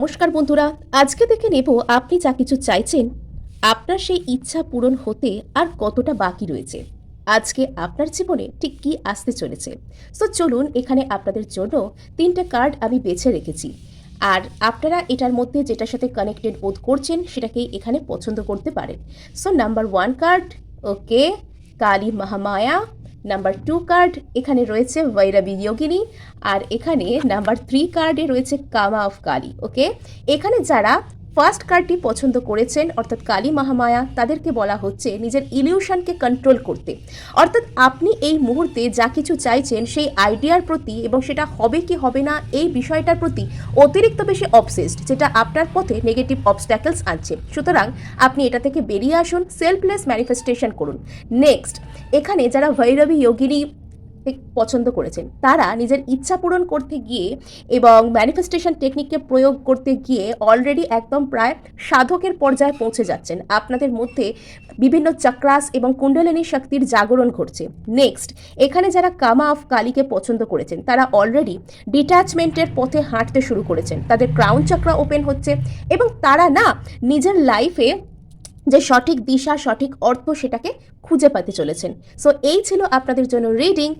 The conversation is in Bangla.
নমস্কার বন্ধুরা, আজকে দেখে নেব আপনি যা কিছু চাইছেন আপনার সেই ইচ্ছা পূরণ হতে আর কতটা বাকি রয়েছে। আজকে আপনার জীবনে ঠিক কি আসতে চলেছে। সো চলুন, এখানে আপনাদের জন্য 3টে কার্ড আমি বেছে রেখেছি, আর আপনারা এটার মধ্যে যেটার সাথে কানেক্টেড বোধ করছেন সেটাকেই এখানে পছন্দ করতে পারেন। সো নাম্বার 1 কার্ড, ওকে, কালী মহামায়া। নাম্বার 2 কার্ড, এখানে রয়েছে ভৈরবী যোগিনী। আর এখানে নাম্বার 3 কার্ডে রয়েছে কামা অফ কালী। ওকে, এখানে যারা ফার্স্ট কার্ডটি পছন্দ করেছেন অর্থাৎ কালী মহামায়া, তাদেরকে বলা হচ্ছে নিজের ইলিউশনকে কন্ট্রোল করতে। অর্থাৎ আপনি এই মুহূর্তে যা কিছু চাইছেন সেই আইডিয়ার প্রতি এবং সেটা হবে কি হবে না এই বিষয়টার প্রতি অতিরিক্ত বেশি অবসেসড, যেটা আপনার পথে নেগেটিভ অবস্ট্যাকলস আনছে। সুতরাং আপনি এটা থেকে বেরিয়ে আসুন, সেলফলেস ম্যানিফেস্টেশন করুন। নেক্সট, এখানে যারা ভৈরবী যোগিনী পছন্দ করেছেন তারা নিজের ইচ্ছা পূরণ করতে গিয়ে এবং ম্যানিফেস্টেশন টেকনিককে প্রয়োগ করতে গিয়ে অলরেডি একদম প্রায় সাধকের পর্যায়ে পৌঁছে যাচ্ছেন। আপনাদের মধ্যে বিভিন্ন চক্রাস এবং কুণ্ডলিনী শক্তির জাগরণ ঘটছে। নেক্সট, এখানে যারা কামা অফ কালীকে পছন্দ করেছেন তারা অলরেডি ডিট্যাচমেন্টের পথে হাঁটতে শুরু করেছেন। তাদের ক্রাউন চক্র ওপেন হচ্ছে এবং তারা না নিজের লাইফে যে সঠিক দিশা, সঠিক অর্থ সেটাকে খুঁজে পেতে চলেছেন। সো এই ছিল আপনাদের জন্য রিডিং।